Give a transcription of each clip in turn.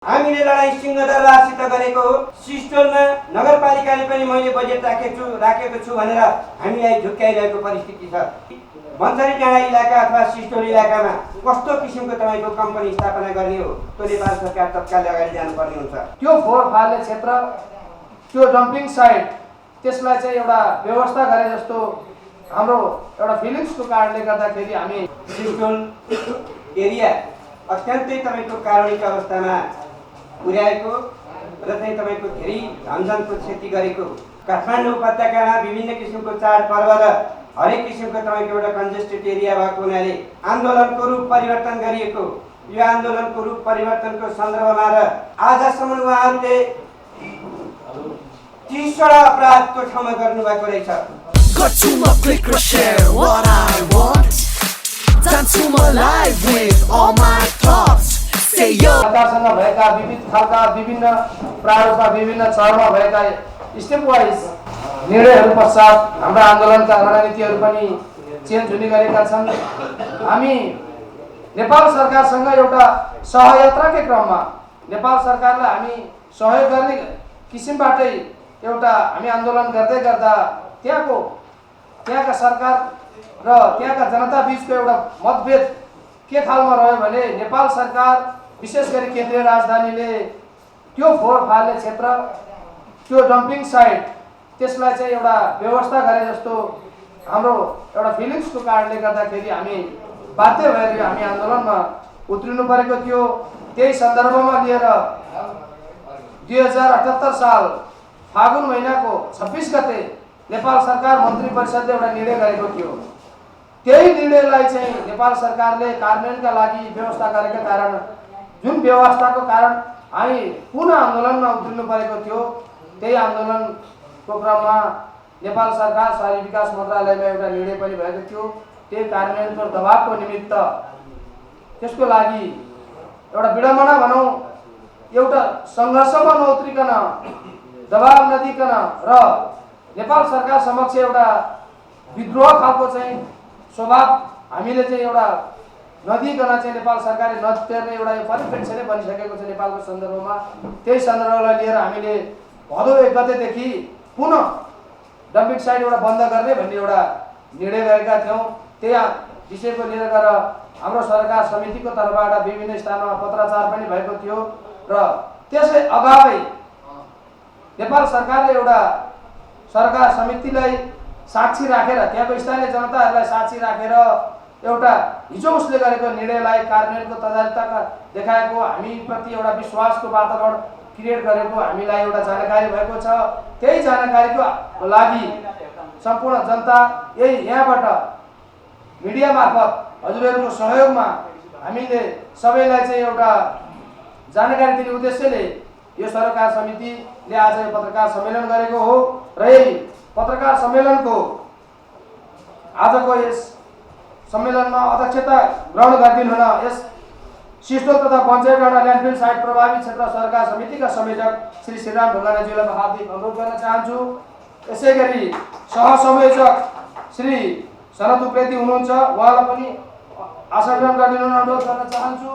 हामीले लडाईँ सिंहदरबारसित गरेको हो। सिस्टोलमा नगरपालिकाले पनि मैले बजेट राखेको छु भनेर हामीलाई झुक्काइरहेको परिस्थिति छ। बन्सरी डाँडा इलाका अथवा सिस्टोल इलाकामा कस्तो किसिमको तपाईको कम्पनी स्थापना गर्ने हो, त्यो नेपाल सरकार तत्काल अगाडि जानुपर्ने हुन्छ। त्यो फोहोर फाल्ने क्षेत्र, त्यो डम्पिङ साइट, त्यसलाई चाहिँ एउटा व्यवस्था गरे जस्तो हाम्रो एउटा फिलिङ्सको कारणले गर्दाखेरि हामी सिस्टोल एरिया अत्यन्तै तपाईको कारुणिक अवस्थामा पुर्याएको र चाहिँ तपाईको धेरै धनजनको क्षति गरेको, काठमाडौँ उपत्यकामा विभिन्न किसिमको चाडपर्व र हरेक किसिमको तपाईको एउटा कन्जेस्टेड एरिया भएको हुनाले आन्दोलनको रूप परिवर्तन गरिएको, यो आन्दोलनको रूप परिवर्तनको सन्दर्भमा र आजसम्म उहाँहरूले 30वटा अपराधको क्षमा गर्नुभएको रहेछ। Got to my click or share what I want. Time to my life with all my thoughts. Say yo. सरकारसँग भएका विविध खालका विभिन्न प्रारूपमा विभिन्न चरणमा भएका स्टेप वाइज निर्णयहरू पश्चात हाम्रा आन्दोलनका रणनीतिहरू पनि चेन्ज हुने गरेका छन्। हामी नेपाल सरकारसँग एउटा सहयात्राकै क्रममा नेपाल सरकारलाई हामी सहयोग गर्ने किसिमबाटै एउटा हामी आन्दोलन गर्दै गर्दा त्यहाँका सरकार र त्यहाँका जनता बीचको एउटा मतभेद के खालमा रह्यो भने नेपाल सरकार विशेष गरी केन्द्रीय राजधानीले त्यो फोहोर फाल्ने क्षेत्र, त्यो डम्पिङ साइट, त्यसलाई चाहिँ एउटा व्यवस्था गरे जस्तो हाम्रो एउटा फिलिङ्सको कारणले गर्दाखेरि हामी बाध्य भएर हामी आन्दोलनमा उत्रिनु परेको थियो। त्यही सन्दर्भमा लिएर 2078 साल फागुन महिनाको 26 गते नेपाल सरकार मन्त्री परिषदले एउटा निर्णय गरेको थियो। त्यही निर्णयलाई चाहिँ नेपाल सरकारले कार्यान्वयनका लागि व्यवस्था गरेका कारण, जुन व्यवस्थाको कारण हामी पुनः आन्दोलनमा उत्रिनु परेको थियो, त्यही आन्दोलनको क्रममा नेपाल सरकार शहरी विकास मन्त्रालयमा एउटा निर्णय पनि भएको थियो। त्यही कार्यान्वयनको दबावको निमित्त त्यसको लागि एउटा विडम्बना भनौँ, एउटा सङ्घर्षमा नउत्रिकन, दबाव नदिकन र नेपाल सरकार समक्ष एउटा विद्रोह खालको चाहिँ स्वभाव हामीले चाहिँ एउटा नदिकन चाहिँ नेपाल सरकारले नतेर्ने एउटा परिप्रेक्ष्य नै बनिसकेको छ नेपालको सन्दर्भमा। त्यही सन्दर्भलाई लिएर हामीले भदौ 1 गतेदेखि पुनः डम्पिङ साइट एउटा बन्द गर्ने भन्ने एउटा निर्णय गरेका थियौँ। त्यही विषयको लिएर गएर हाम्रो सरकार समितिको तर्फबाट विभिन्न स्थानमा पत्राचार पनि भएको थियो र त्यसै अगावै नेपाल सरकारले एउटा सरकार समितिलाई साक्षी राखेर, त्यहाँको स्थानीय जनताहरूलाई साक्षी राखेर एउटा हिजो उसले गरेको निर्णयलाई कार्यान्वयनको तदारुकता देखाएको, हामीप्रति एउटा विश्वासको वातावरण क्रिएट गरेको हामीलाई एउटा जानकारी भएको छ। त्यही जानकारीको लागि सम्पूर्ण जनता यही यहाँबाट मिडिया मार्फत हजुरहरूको सहयोगमा हामीले सबैलाई चाहिँ एउटा जानकारी दिने उद्देश्यले यो सरकार समितिले आज यो पत्रकार सम्मेलन गरेको हो र यही पत्रकार सम्मेलनको आजको यस सम्मेलनमा अध्यक्षता ग्रहण गरिदिनु हुन यस सिस्टोल तथा बन्सरी डाँडा ल्यान्डफिल साइट प्रभावित क्षेत्र सरकार समितिका संयोजक श्री श्रीराम ढुङ्गानाज्यूलाई हार्दिक अनुरोध गर्न चाहन्छु। यसै गरी सहसंयोजक श्री शरद उप्रेती हुनुहुन्छ, उहाँलाई पनि आसन ग्रहण गरिदिनु अनुरोध गर्न चाहन्छु।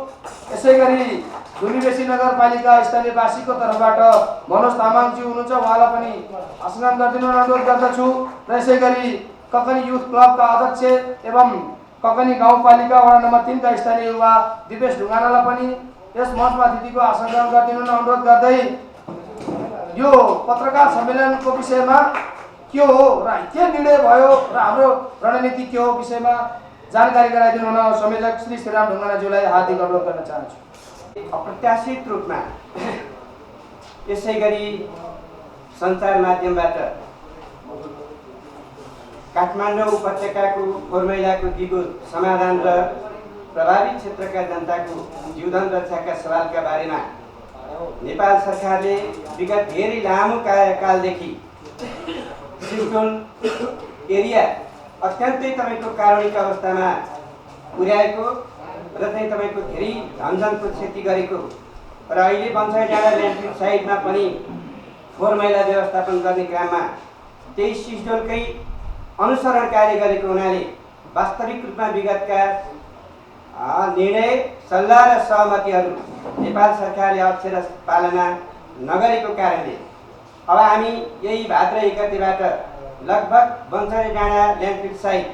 यसै गरी धुलीबेसी नगरपालिका स्थानीयवासीको तर्फबाट मनोज तामाङजी हुनुहुन्छ, उहाँलाई पनि आसन ग्रहण गरिदिनु अनुरोध गर्दछु। र यसै गरी ककनी युथ क्लबका अध्यक्ष एवं ककनी गाउँपालिका वडा नम्बर 3 का स्थानीय युवा दिपेश ढुङ्गानालाई पनि यस मञ्चमा दिदीको आसन ग्रहण गरिदिनु अनुरोध गर्दै यो पत्रकार सम्मेलनको विषयमा के हो र के निर्णय भयो र हाम्रो रणनीति के हो विषयमा जानकारी गराइदिनु हुन संयोजक श्री श्रीराम ढुङ्गानाज्यूलाई हार्दिक अनुरोध गर्न चाहन्छु। अप्रत्याशित रूपमा यसै गरी सञ्चार माध्यमबाट काठमाडौँ उपत्यकाको फोहोर मैलाको दिगो समाधान र प्रभावित क्षेत्रका जनताको जीवदान रक्षाका सवालका बारेमा नेपाल सरकारले विगत धेरै लामो कालदेखि सिस्टोल एरिया अत्यन्तै तपाईको कारुणिक अवस्थामा पुर्याएको र चाहिँ तपाईको धेरै धनजनको क्षति गरेको र अहिले बन्सरी डाँडा ल्यान्डफिल साइटमा पनि फोहोर मैला व्यवस्थापन गर्ने क्रममा त्यही सिस्टोलकै अनुसरण कार्य गरेको हुनाले वास्तविक रूपमा विगतका निर्णय सल्लाह र सहमतिहरू नेपाल सरकारले अक्षर पालना नगरेको कारणले अब हामी यही भाद्र 1 गतेबाट लगभग बन्सरे डाँडा ल्यान्डफिल साइट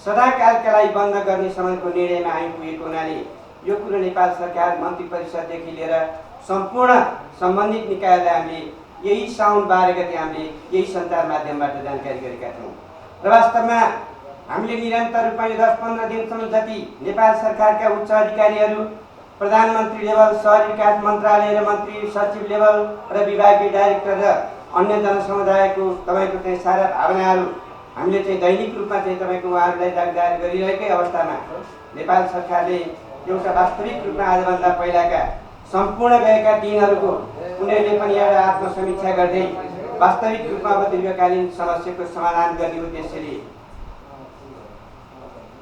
सदाकालका लागि बन्द गर्ने सम्मको निर्णयमा हामी पुगेको हुनाले यो कुरो नेपाल सरकार मन्त्री परिषददेखि लिएर सम्पूर्ण सम्बन्धित निकायलाई हामीले यही साउन 12 गते हामीले यही सञ्चार माध्यमबाट जानकारी गरेका थियौँ र वास्तवमा हामीले निरन्तर रूपमा 10-15 दिनसम्म जति नेपाल सरकारका उच्च अधिकारीहरू प्रधानमन्त्री लेभल शहरी विकास मन्त्रालय र मन्त्री सचिव लेभल र विभागीय डाइरेक्टर र अन्य जनसमुदायको तपाईँको चाहिँ सारा भावनाहरू हामीले चाहिँ दैनिक रूपमा चाहिँ तपाईँको उहाँहरूलाई जानकारी गरिरहेकै अवस्थामा नेपाल सरकारले एउटा वास्तविक रूपमा आजभन्दा पहिलाका सम्पूर्ण गएका दिनहरूको उनीहरूले पनि एउटा आत्मसमीक्षा गर्दै वास्तविक रूपमा अब दीर्घकालीन समस्याको समाधान गर्ने उद्देश्यले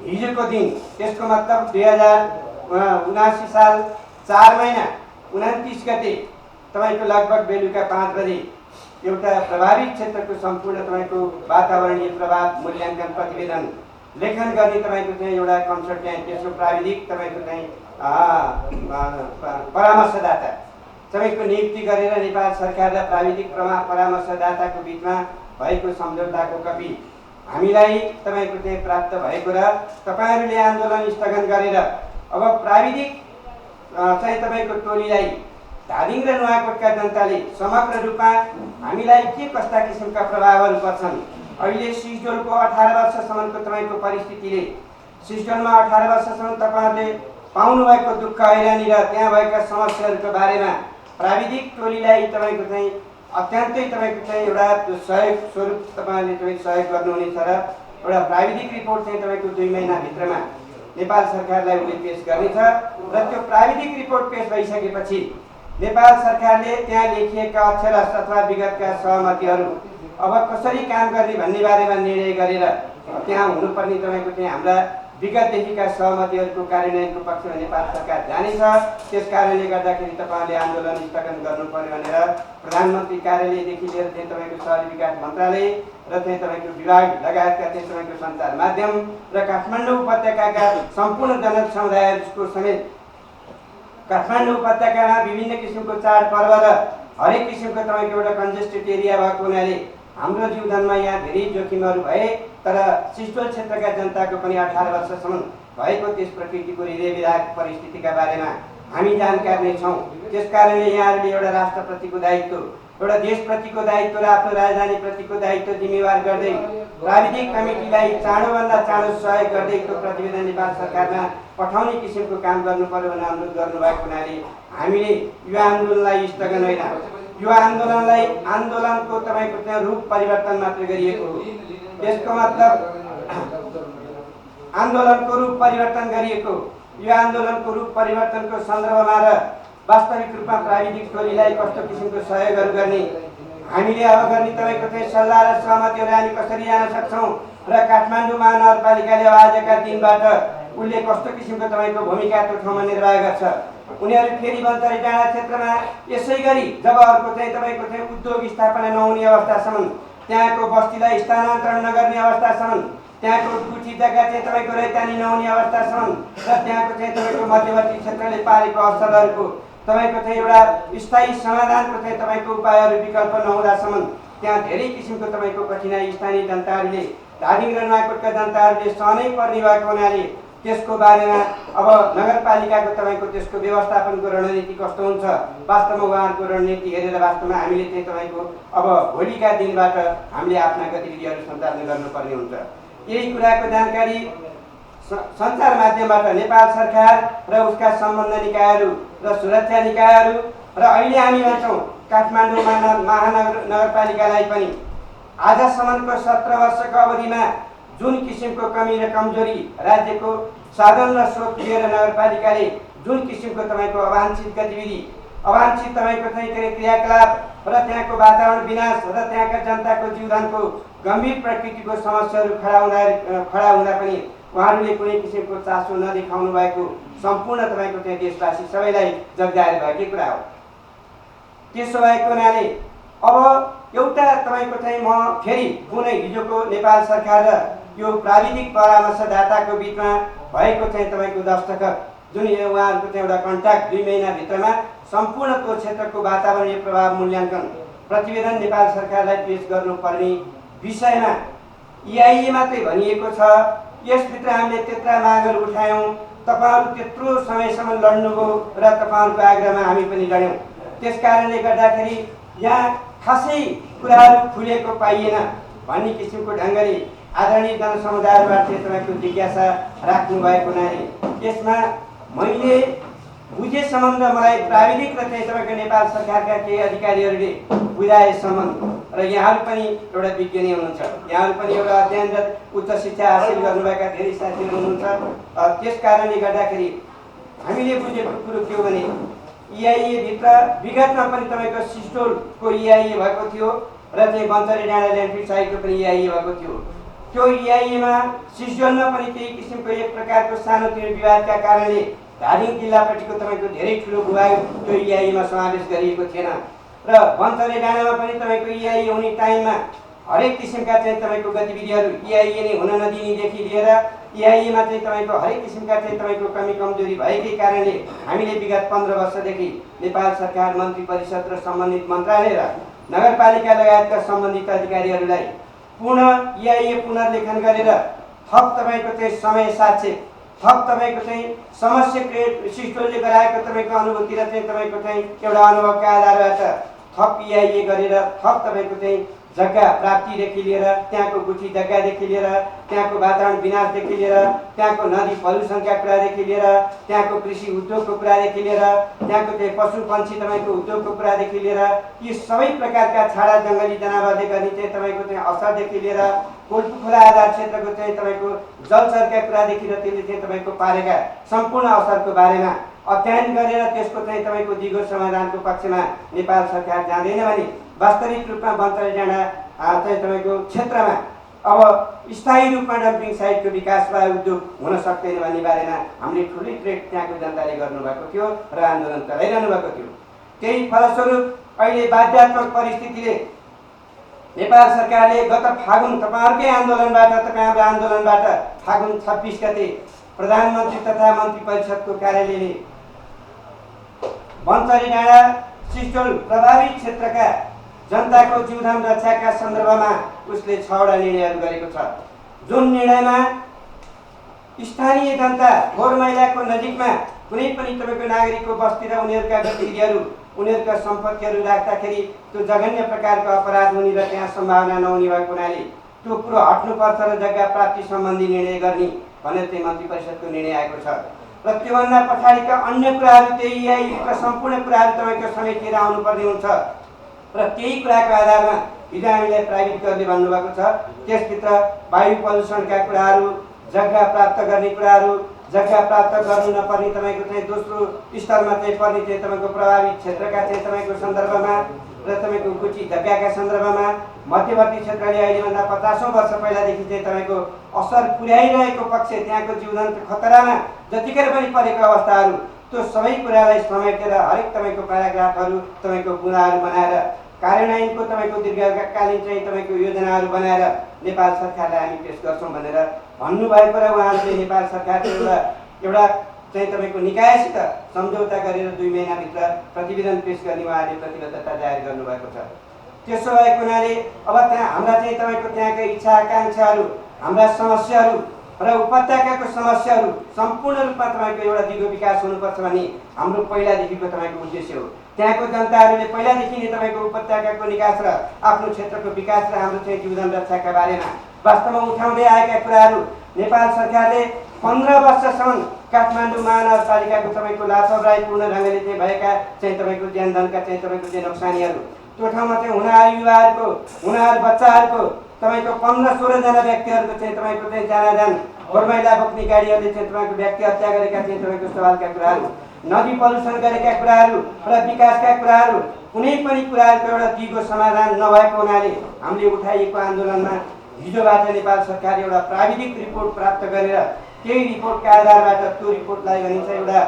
हिजोको दिन त्यसको मतलब 2079 साल 4 महिना 29 गते तपाईँको लगभग बेलुका 5 बजे एउटा प्रभावित क्षेत्रको सम्पूर्ण तपाईँको वातावरणीय प्रभाव मूल्याङ्कन प्रतिवेदन लेखन गर्ने तपाईँको चाहिँ एउटा कन्सल्टेन्ट त्यसको प्राविधिक तपाईँको चाहिँ परामर्शदाता तपाईँको नियुक्ति गरेर नेपाल सरकार र प्राविधिक परामर्शदाताको बिचमा भएको सम्झौताको कपी हामीलाई तपाईँको चाहिँ प्राप्त भएको र तपाईँहरूले आन्दोलन स्थगन गरेर अब प्राविधिक चाहिँ तपाईँको टोलीलाई धादिङ र नुवाकोटका जनताले समग्र रूपमा हामीलाई के कस्ता किसिमका प्रभावहरू पर्छन् अहिले सिस्डोलको 18 वर्षसम्मको तपाईँको परिस्थितिले सिस्डोलमा 18 वर्षसम्म तपाईँहरूले पाउनुभएको दुःख हैरानी र त्यहाँ भएका समस्याहरूको बारेमा प्राविधिक टोलीलाई तपाईँको चाहिँ अत्यन्तै तपाईँको चाहिँ एउटा सहयोग स्वरूप तपाईँले चाहिँ सहयोग गर्नुहुनेछ र एउटा प्राविधिक रिपोर्ट चाहिँ तपाईँको 2 महिनाभित्रमा नेपाल सरकारलाई उसले पेश गर्नेछ र त्यो प्राविधिक रिपोर्ट पेश भइसकेपछि नेपाल सरकारले त्यहाँ लेखिएका अक्षर अथवा विगतका सहमतिहरू अब कसरी काम गर्ने भन्ने बारेमा निर्णय गरेर त्यहाँ हुनुपर्ने तपाईँको चाहिँ हाम्रा विगतदेखिका सहमतिहरूको कार्यान्वयनको पक्षमा नेपाल सरकार जानेछ। त्यस कारणले गर्दाखेरि तपाईँले आन्दोलन स्थगन गर्नु पर्यो भनेर प्रधानमन्त्री कार्यालयदेखि लिएर चाहिँ तपाईँको शहरी विकास मन्त्रालय र चाहिँ तपाईँको विभाग लगायतका चाहिँ तपाईँको सञ्चार माध्यम र काठमाडौँ उपत्यकाका सम्पूर्ण जनसमुदायहरूको समेत काठमाडौँ उपत्यकामा विभिन्न किसिमको चाडपर्व र हरेक किसिमको तपाईँको एउटा कन्जेस्टेड एरिया भएको हुनाले हाम्रो जीवनमा यहाँ धेरै जोखिमहरू भए तर सिस्टोल क्षेत्रका जनताको पनि 18 वर्षसम्म भएको त्यस प्रकृतिको हृदयविदारक परिस्थितिका बारेमा हामी जानकार नै छौँ। त्यस कारणले यहाँहरूले एउटा राष्ट्रप्रतिको दायित्व एउटा देशप्रतिको दायित्व र आफ्नो राजधानीप्रतिको दायित्व जिम्मेवार गर्दै प्राविधिक कमिटीलाई चाँडोभन्दा चाँडो सहयोग गर्दै त्यो प्रतिवेदन नेपाल सरकारमा पठाउने किसिमको काम गर्नु पर्यो भनेर अनुरोध गर्नुभएको हुनाले हामीले यो आन्दोलनलाई स्थगन होइन यो आन्दोलनको तपाईँको त्यहाँ रूप परिवर्तन मात्र गरिएको हो। यसको मतलब आन्दोलनको रूप परिवर्तन गरिएको यो आन्दोलनको रूप परिवर्तनको सन्दर्भमा र वास्तविक रूपमा प्राविधिक टोलीलाई कस्तो किसिमको सहयोगहरू गर्ने हामीले अब गर्ने तपाईँको चाहिँ सल्लाह र सहमतिहरू हामी कसरी जान सक्छौँ र काठमाडौँ महानगरपालिकाले आजका दिनबाट उसले कस्तो किसिमको तपाईँको भूमिका त्यो ठाउँमा निर्वाह गर्छ। उनीहरू फेरि बन्सरे डाँडा क्षेत्रमा यसै गरी जब अर्को चाहिँ तपाईँको चाहिँ उद्योग स्थापना नहुने अवस्थासम्म त्यहाँको बस्तीलाई स्थानान्तरण नगर्ने अवस्थासम्म त्यहाँको गुठी जग्गा चाहिँ तपाईँको रैतानी नहुने अवस्थासम्म र त्यहाँको चाहिँ तपाईँको मध्यवर्ती क्षेत्रले पारेको अवसरहरूको तपाईँको चाहिँ एउटा स्थायी समाधानको चाहिँ तपाईँको उपायहरू विकल्प नहुँदासम्म त्यहाँ धेरै किसिमको तपाईँको कठिनाइ स्थानीय जनताहरूले धादिङ र नुवाकोटका जनताहरूले सहनै पर्ने भएको हुनाले त्यसको बारेमा अब नगरपालिकाको तपाईँको त्यसको व्यवस्थापनको रणनीति कस्तो हुन्छ वास्तवमा उहाँहरूको रणनीति हेरेर वास्तवमा हामीले चाहिँ तपाईँको अब भोलिका दिनबाट हामीले आफ्ना गतिविधिहरू सञ्चालन गर्नुपर्ने हुन्छ। यही कुराको जानकारी सञ्चार माध्यमबाट नेपाल सरकार र उसका सम्बन्ध निकायहरू र सुरक्षा निकायहरू र अहिले हामी भन्छौँ काठमाडौँ महानगरपालिकालाई पनि आजसम्मको 17 वर्षको अवधिमा जुन किसिमको कमी र कमजोरी राज्यको साधन र स्रोत लिएर नगरपालिकाले जुन किसिमको तपाईँको अवांछित गतिविधि अवांछित तपाईँको चाहिँ क्रियाकलाप र त्यहाँको वातावरण विनाश र त्यहाँका जनताको जीवनको गम्भीर प्रकृतिको समस्याहरू खडा हुँदा पनि उहाँहरूले कुनै किसिमको चासो नदेखाउनु भएको सम्पूर्ण तपाईँको चाहिँ देशवासी सबैलाई जग्गाएर भएकै कुरा हो। त्यसो भएको हुनाले अब एउटा तपाईँको चाहिँ म फेरि कुनै हिजोको नेपाल सरकार र यो प्राविधिक परामर्शदाताको बिचमा भएको चाहिँ तपाईँको दस्तखत जुन यो उहाँहरूको चाहिँ एउटा कन्ट्याक्ट 2 महिनाभित्रमा सम्पूर्ण त्यो क्षेत्रको वातावरणीय प्रभाव मूल्याङ्कन प्रतिवेदन नेपाल सरकारलाई पेश गर्नुपर्ने विषयमा EIA मात्रै भनिएको छ। यसभित्र हामीले त्यत्रा मागहरू उठायौँ, तपाईहरु त्यत्रो समयसम्म लड्नुभयो र तपाईहरुको आग्रहमा हामी पनि लड्यौँ। त्यसकारणले गर्दाखेरि यहाँ खासै कुराहरू खुलेको पाइएन भन्ने किसिमको ढङ्गले आदरणीय जनसमुदायबाट तपाईको जिज्ञासा राख्नु भएको हुनाले यसमा मैले बुझेसम्म र मलाई प्राविधिक र चाहिँ तपाईको नेपाल सरकारका केही अधिकारीहरूले बुझाएसम्म र यहाँहरू पनि एउटा विज्ञ नै हुनुहुन्छ, यहाँहरू पनि एउटा अध्ययनरत उच्च शिक्षा हासिल गर्नुभएका धेरै साथीहरू हुनुहुन्छ। त्यसकारणले गर्दाखेरि हामीले बुझेको कुरो के हो भने EIA भित्र विगतमा पनि तपाईको सिस्टोलको EIA भएको थियो र चाहिँ बन्चरे डाँडा ल्यान्डफिल साइटको पनि EIA भएको थियो। त्यो EIA मा सिस्टोलमा पनि त्यही किसिमको एक प्रकारको सानोतिनो विवादका कारणले धादिङ जिल्लापट्टिको तपाईको धेरै ठुलो भूभाग त्यो EIA मा समावेश गरिएको थिएन र बन्चरे डाँडामा पनि तपाईको EIA हुने टाइममा हरेक किसिमका चाहिँ तपाईको गतिविधिहरू EIA नै हुन नदिनेदेखि लिएर EIA मा चाहिँ तपाईको हरेक किसिमका चाहिँ तपाईको कमी कमजोरी भएकै कारणले हामीले विगत 15 वर्षदेखि नेपाल सरकार मन्त्री परिषद र सम्बन्धित मन्त्रालय र नगरपालिका लगायतका सम्बन्धित अधिकारीहरूलाई पुनः EIA पुनर्लेखन गरेर थप तपाईको चाहिँ समय साक्षे थप तपाईको चाहिँ समस्या क्रिएट सिस्टोलले गराएको तपाईको अनुभूति र चाहिँ तपाईको चाहिँ एउटा अनुभवका आधारबाट थप EIA गरेर थप तपाईको चाहिँ जग्गा प्राप्तिदेखि लिएर त्यहाँको गुठी जग्गादेखि लिएर त्यहाँको वातावरण विनाशदेखि लिएर त्यहाँको नदी पल्युसनका कुरादेखि लिएर त्यहाँको कृषि उद्योगको कुरादेखि लिएर त्यहाँको चाहिँ पशु पन्छी तपाईको उद्योगको कुरादेखि लिएर यी सबै प्रकारका छाडा जङ्गली जनावरले गर्ने चाहिँ तपाईको चाहिँ असरदेखि लिएर कोल्पु खोला आधार क्षेत्रको चाहिँ तपाईको जलचरका कुरादेखि र त्यसले चाहिँ तपाईको पारेका सम्पूर्ण असरको बारेमा अध्ययन गरेर त्यसको चाहिँ तपाईको दिगो समाधानको पक्षमा नेपाल सरकार जाँदैन भने वास्तविक रूपमा बन्चरे डाँडा चाहिँ तपाईको क्षेत्रमा अब स्थायी रूपमा डम्पिङ साइटको विकास वा उद्योग हुन सक्दैन भन्ने बारेमा हामीले ठुलै ट्रेड त्यहाँको जनताले गर्नुभएको थियो र आन्दोलन चलाइरहनु भएको थियो। त्यही फलस्वरूप अहिले बाध्यात्मक परिस्थितिले नेपाल सरकारले गत फागुन तपाईहरुकै आन्दोलनबाट तपाईहरुको आन्दोलनबाट फागुन 26 गते प्रधानमन्त्री तथा मन्त्री परिषदको कार्यालयले बन्चरे डाँडा सिस्टोल प्रभावित क्षेत्रका जनताको जीवधाम रक्षाका सन्दर्भमा उसले 6 वटा निर्णयहरू गरेको छ। जुन निर्णयमा स्थानीय जनता फोहोर मैलाको नजिकमा कुनै पनि तपाईको नागरिकको बस्ती र उनीहरूका गतिविधिहरू उनीहरूका सम्पत्तिहरू राख्दाखेरि त्यो जघन्य प्रकारको अपराध हुने र त्यहाँ सम्भावना नहुने भएको हुनाले त्यो कुरो हट्नुपर्छ र जग्गा प्राप्ति सम्बन्धी निर्णय गर्ने भनेर चाहिँ मन्त्री परिषदको निर्णय आएको छ। र त्योभन्दा पछाडिका अन्य कुराहरू त्यही EIA सम्पूर्ण कुराहरू तपाईको समेटेर आउनुपर्ने हुन्छ र त्यही कुराको आधारमा हिजो हामीलाई प्राइभेट गर्ने भन्नुभएको छ। त्यसभित्र वायु प्रदूषणका कुराहरू, जग्गा प्राप्त गर्ने कुराहरू, जग्गा प्राप्त गर्नु नपर्ने तपाईको चाहिँ दोस्रो स्तरमा चाहिँ पर्ने चाहिँ तपाईको प्रभावित क्षेत्रका चाहिँ तपाईको सन्दर्भमा र तपाईको गुठी जग्गाका सन्दर्भमा मध्यवर्ती क्षेत्रले अहिलेभन्दा 50औं वर्ष पहिलादेखि चाहिँ तपाईको असर पुर्याइरहेको पक्ष त्यहाँको जीवजन्तु खतरामा जतिकै पनि परेको अवस्थाहरू त्यो सबै कुरालाई समेटेर हरेक तपाईको प्याराग्राफहरू तपाईको बुँदाहरू बनाएर कार्यान्वयनको तपाईको दीर्घकालीन चाहिँ तपाईको योजनाहरू बनाएर नेपाल सरकारलाई हामी पेश गर्छौं भनेर भन्नुभएको र उहाँले नेपाल सरकारको एउटा चाहिँ तपाईको निकायसित सम्झौता गरेर 2 महिनाभित्र प्रतिवेदन पेश गर्ने उहाँले प्रतिबद्धता जाहेर गर्नुभएको छ। त्यसो भएको हुनाले अब त्यहाँ हाम्रा चाहिँ तपाईको त्यहाँका इच्छा आकांक्षाहरू, हाम्रा समस्याहरू र उपत्यकाको समस्याहरू सम्पूर्ण रूपमा तपाईको एउटा दिगो विकास हुनुपर्छ भन्ने हाम्रो पहिलादेखिको तपाईको उद्देश्य हो। त्यहाँको जनताहरूले पहिलादेखि नै तपाईको उपत्यकाको विकास र आफ्नो क्षेत्रको विकास र हाम्रो चाहिँ जीवधाम रक्षाका बारेमा वास्तवमा उठाउँदै आएका कुराहरू नेपाल सरकारले 15 वर्षसम्म काठमाडौँ महानगरपालिकाको तपाईको लापरवाहीपूर्ण ढङ्गले चाहिँ भएका चाहिँ तपाईको ज्यानधनका चाहिँ तपाईको चाहिँ नोक्सानीहरू त्यो ठाउँमा चाहिँ हुनहार युवाहरूको, हुनहार बच्चाहरूको तपाईको 15-16 जना व्यक्तिहरूको चाहिँ तपाईको चाहिँ जानाजान फोहोर मैला बोक्ने गाडीहरूले चाहिँ तपाईको व्यक्ति हत्या गरेका चाहिँ तपाईँको सवालका कुराहरू, नदी पल्युसन गरेका कुराहरू र विकासका कुराहरू कुनै पनि कुराहरूको एउटा दिगो समाधान नभएको हुनाले हामीले उठाइएको आन्दोलनमा हिजोबाट नेपाल सरकारले एउटा प्राविधिक रिपोर्ट प्राप्त गरेर त्यही रिपोर्टका आधारबाट त्यो रिपोर्टलाई भनिन्छ एउटा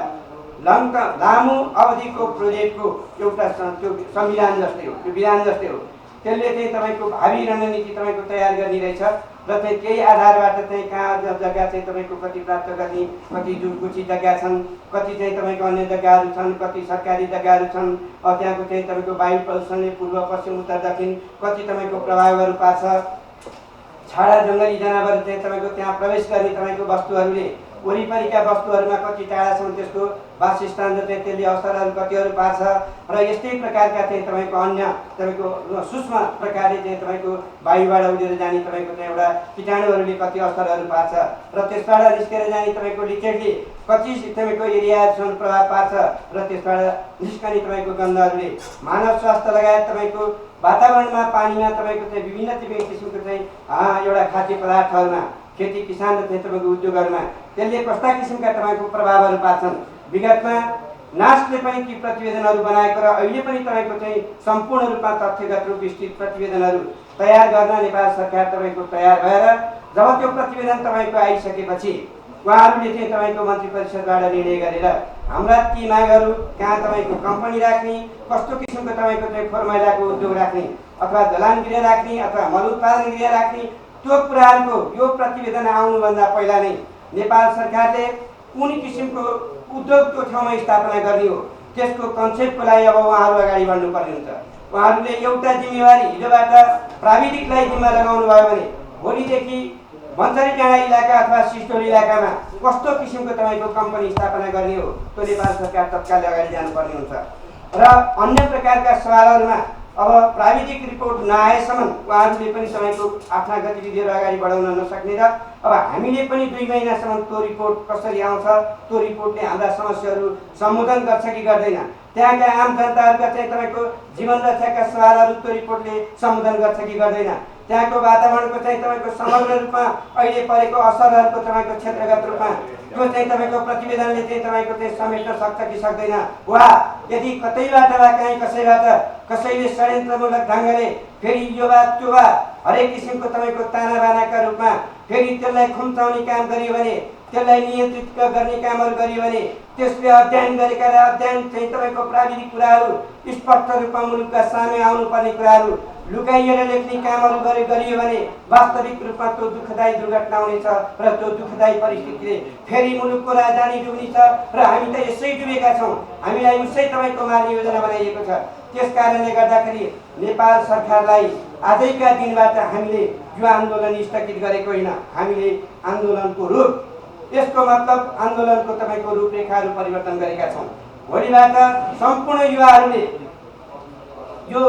लामो अवधिको प्रोजेक्टको एउटा त्यो संविधान जस्तै हो, त्यो विधान जस्तै हो। त्यसले चाहिँ तपाईको भावी रणनीति तपाईको तयार गर्ने रहेछ र चाहिँ त्यही आधारबाट चाहिँ कहाँ जग्गा चाहिँ तपाईँको कति प्राप्त गर्ने, कति जुटकुची जग्गा छन्, कति चाहिँ तपाईँको अन्य जग्गाहरू छन्, कति सरकारी जग्गाहरू छन्, त्यहाँको चाहिँ तपाईँको वायु प्रदूषणले पूर्व पश्चिम उत्तर दक्षिण कति तपाईँको प्रभावहरू पार्छ, छाडा जङ्गली जनावर चाहिँ तपाईँको त्यहाँ प्रवेश गर्ने तपाईँको वस्तुहरूले वरिपरिका वस्तुहरूमा कति टाढा छन्, त्यसको वासस्थान र चाहिँ त्यसले असरहरू कतिहरू पार्छ र यस्तै प्रकारका चाहिँ तपाईँको अन्य तपाईँको सूक्ष्म प्रकारले चाहिँ तपाईँको वायुबाट उडेर जाने तपाईँको चाहिँ एउटा कीटाणुहरूले कति असरहरू पार्छ र त्यसबाट निस्केर जाने तपाईँको लिकेजले कति तपाईँको एरियाहरूसँग प्रभाव पार्छ र त्यसबाट निस्कने तपाईँको गन्धहरूले मानव स्वास्थ्य लगायत तपाईँको वातावरणमा पानीमा तपाईँको चाहिँ विभिन्न किसिमको चाहिँ एउटा खाद्य पदार्थहरूमा खेती किसान र चाहिँ तपाईँको उद्योगहरूमा त्यसले कस्ता किसिमका तपाईँको प्रभावहरू पार्छन्। विगतमा नासले पनि ती प्रतिवेदनहरू बनाएको र अहिले पनि तपाईँको चाहिँ सम्पूर्ण रूपमा तथ्यगत रूप विस्तृत प्रतिवेदनहरू तयार गर्न नेपाल सरकार तपाईँको तयार भएर जब त्यो प्रतिवेदन तपाईँको आइसकेपछि उहाँहरूले चाहिँ तपाईँको मन्त्री परिषदबाट निर्णय गरेर हाम्रा ती मागहरू कहाँ तपाईँको कम्पनी राख्ने, कस्तो किसिमको तपाईँको चाहिँ फोहोर मैलाको उद्योग राख्ने अथवा जलान गृह राख्ने अथवा मल उत्पादन गृह राख्ने, त्यो कुराहरूको यो प्रतिवेदन आउनुभन्दा पहिला नै नेपाल सरकारले कुन किसिमको उद्योगको ठाउँमा स्थापना गर्ने हो त्यसको कन्सेप्टको लागि अब उहाँहरू अगाडि बढ्नुपर्ने हुन्छ। उहाँहरूले एउटा जिम्मेवारी हिजोबाट प्राविधिकलाई जिम्मा लगाउनु भयो भने भोलिदेखि मन्चरी डाँडा इलाका अथवा सिस्टोल इलाकामा कस्तो किसिमको तपाईँको कम्पनी स्थापना गर्ने हो त्यो नेपाल सरकार तत्काल अगाडि जानुपर्ने हुन्छ। र अन्य प्रकारका सवालहरूमा अब प्राविधिक रिपोर्ट नआएसम्म उहाँहरूले पनि तपाईँको आफ्ना गतिविधिहरू अगाडि बढाउन नसक्ने र अब हामीले पनि 2 महिनासम्म त्यो रिपोर्ट कसरी आउँछ, त्यो रिपोर्टले हाम्रा समस्याहरू सम्बोधन गर्छ कि गर्दैन, त्यहाँका आम जनताहरूका चाहिँ तपाईँको जीवन रक्षाका सवालहरू त्यो रिपोर्टले सम्बोधन गर्छ कि गर्दैन, त्यहाँको वातावरणको चाहिँ तपाईँको समग्र रूपमा अहिले परेको असरहरूको तपाईँको क्षेत्रगत रूपमा त्यो चाहिँ तपाईँको प्रतिवेदनले चाहिँ तपाईँको चाहिँ समेट्न सक्छ कि सक्दैन, वा यदि कतैबाट वा कहीँ कसैबाट कसैले षड्यन्त्रमूलक ढङ्गले फेरि यो वा त्यो वा हरेक किसिमको तपाईँको तानाबानाका रूपमा फेरि त्यसलाई खुम्चाउने काम गरियो भने, त्यसलाई नियन्त्रित गर्ने कामहरू गरियो भने त्यसले अध्ययन गरेका र अध्ययन चाहिँ तपाईँको प्राविधिक कुराहरू स्पष्ट रूपमा मुलुकका सामने आउनुपर्ने कुराहरू लुकाइएर लेख्ने कामहरू गरियो भने वास्तविक रूपमा त्यो दुःखदायी दुर्घटना हुनेछ र त्यो दुःखदायी परिस्थितिले फेरि मुलुकको राजधानी डुब्नेछ र हामी त यसै डुबेका छौँ, हामीलाई उसै तपाईँको मार्ने योजना बनाइएको छ। त्यस कारणले गर्दाखेरि नेपाल सरकारलाई आजैका दिनबाट हामीले यो आन्दोलन स्थगित गरेको होइन, हामीले आन्दोलनको रूप, यसको मतलब आन्दोलनको तपाईँको रूपरेखाहरू परिवर्तन गरेका छौँ। भोलिबाट सम्पूर्ण युवाहरूले यो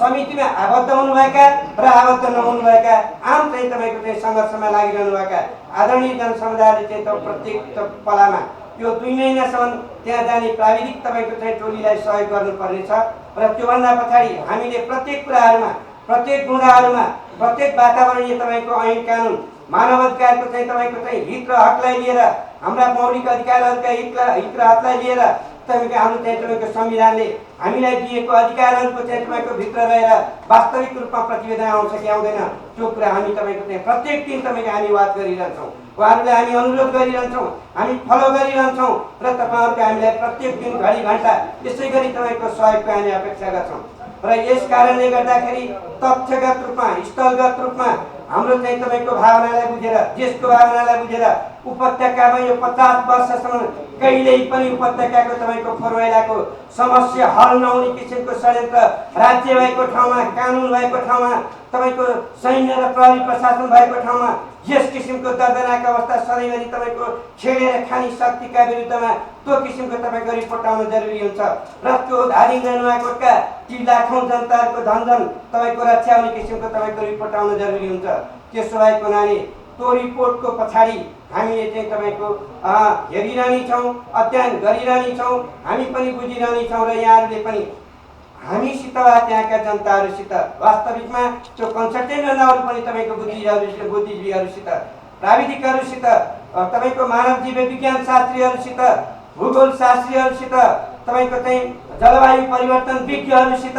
समितिमा आबद्ध हुनुभएका र आबद्ध नहुनुभएका आम चाहिँ तपाईँको चाहिँ सङ्घर्षमा लागिरहनुभएका आदरणीय जनसमुदायले चाहिँ प्रत्येक पालामा यो 2 महिनासम्म त्यहाँ जाने प्राविधिक तपाईँको चाहिँ टोलीलाई सहयोग गर्नुपर्नेछ र त्योभन्दा पछाडि हामीले प्रत्येक कुराहरूमा, प्रत्येक बुँदाहरूमा, प्रत्येक वातावरणीय तपाईँको ऐन कानुन मानव अधिकारको चाहिँ तपाईँको चाहिँ हित र हकलाई लिएर, हाम्रा मौलिक अधिकारहरूका हित र हकलाई लिएर तपाईँको हाम्रो चाहिँ तपाईँको संविधानले हामीलाई दिएको अधिकारहरूको चाहिँ तपाईँको भित्र रहेर वास्तविक रूपमा प्रतिवेदन आउँछ कि आउँदैन त्यो कुरा हामी तपाईँको चाहिँ प्रत्येक दिन तपाईँको हामी वाद गरिरहन्छौँ, उहाँहरूलाई हामी अनुरोध गरिरहन्छौँ, हामी फलो गरिरहन्छौँ र तपाईँहरूको हामीलाई प्रत्येक दिन घडी घन्टा यसै गरी तपाईँको सहयोगको हामी अपेक्षा गर्छौँ। र यस कारणले गर्दाखेरि तथ्यगत रूपमा, स्थलगत रूपमा हाम्रो चाहिँ तपाईँको भावनालाई बुझेर, देशको भावनालाई बुझेर उपत्यकामा यो 50 वर्षसम्म कहिल्यै पनि उपत्यकाको तपाईँको फोहोर मैलाको समस्या हल नहुने किसिमको षड्यन्त्र राज्य भएको ठाउँमा, कानुन भएको ठाउँमा, तपाईँको सैन्य र प्रहरी प्रशासन भएको ठाउँमा यस किसिमको दर्दनाक अवस्था सधैँभरि तपाईँको छेडेर खाने शक्तिका विरुद्धमा त्यो किसिमको तपाईँको रिपोर्ट आउनु जरुरी हुन्छ र त्यो धादिङ र नुवाकोटका ती लाखौँ जनताहरूको धनधन तपाईँको रक्षा हुने किसिमको तपाईँको रिपोर्ट आउनु जरुरी हुन्छ। त्यसो भएको हुनाले त्यो रिपोर्टको पछाडि हामीले चाहिँ तपाईँको हेरिरहने छौँ, अध्ययन गरिरहने छौँ, हामी पनि बुझिरहने छौँ र यहाँहरूले पनि हामीसित वा त्यहाँका जनताहरूसित वास्तविकमा त्यो कन्सल्टेन्टहरू पनि तपाईँको बुद्धिजीवीहरूसित, प्राविधिकहरूसित, तपाईँको मानव जीव विज्ञान शास्त्रीहरूसित, भूगोल शास्त्रीहरूसित, तपाईँको चाहिँ जलवायु परिवर्तन विज्ञहरूसित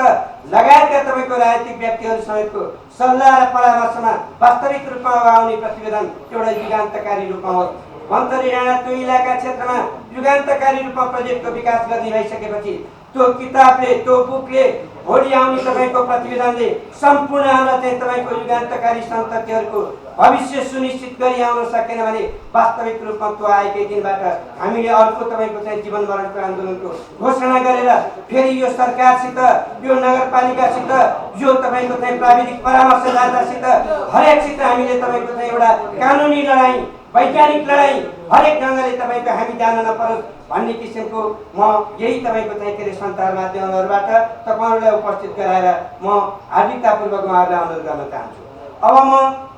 लगायतका तपाईँको राजनीतिक व्यक्तिहरू समेतको सल्लाह र परामर्शमा वास्तविक रूपमा आउने प्रतिवेदन एउटा युगान्तकारी रूपमा होस्। मन्त्री डाँडा त्यो इलाका क्षेत्रमा युगान्तकारी रूपमा प्रोजेक्टको विकास गर्ने भइसकेपछि त्यो किताबले, त्यो बुकले भोलि आउने तपाईँको प्रतिवेदनले सम्पूर्ण हाम्रा चाहिँ तपाईँको युगान्तकारी सन्ततिहरूको भविष्य सुनिश्चित गरी आउन सकेन भने वास्तविक रूपमा त्यो आएकै दिनबाट हामीले अर्को तपाईँको चाहिँ जीवन मरणको आन्दोलनको घोषणा गरेर फेरि यो सरकारसित यो नगरपालिकासित यो तपाईँको चाहिँ प्राविधिक परामर्शदातासित हरेकसित हामीले तपाईँको चाहिँ एउटा कानुनी लडाईँ वैज्ञानिक लडाईँ हरेक ढङ्गले तपाईँको हामी जान नपरोस् भन्ने किसिमको म यही तपाईँको चाहिँ के अरे सञ्चार माध्यमहरूबाट तपाईँहरूलाई उपस्थित गराएर म हार्दिकतापूर्वक उहाँहरूलाई अनुरोध गर्न चाहन्छु। अब म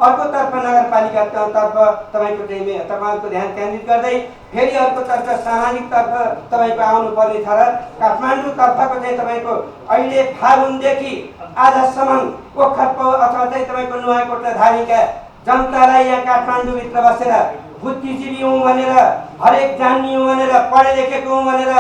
अर्कोतर्फ नगरपालिकातर्फ तपाईँको चाहिँ तपाईँहरूको ध्यान केन्द्रित गर्दै फेरि अर्कोतर्फ सामाजिकतर्फ तपाईँको आउनुपर्ने छ र काठमाडौँतर्फको चाहिँ तपाईँको अहिले फागुनदेखि आजसम्म ओखरको अथवा चाहिँ तपाईँको नुवाकोट र धारीका जनतालाई यहाँ काठमाडौँभित्र बसेर बुद्धिजीवी हौँ भनेर हरेक जान्ने हौँ भनेर पढे लेखेको हौँ भनेर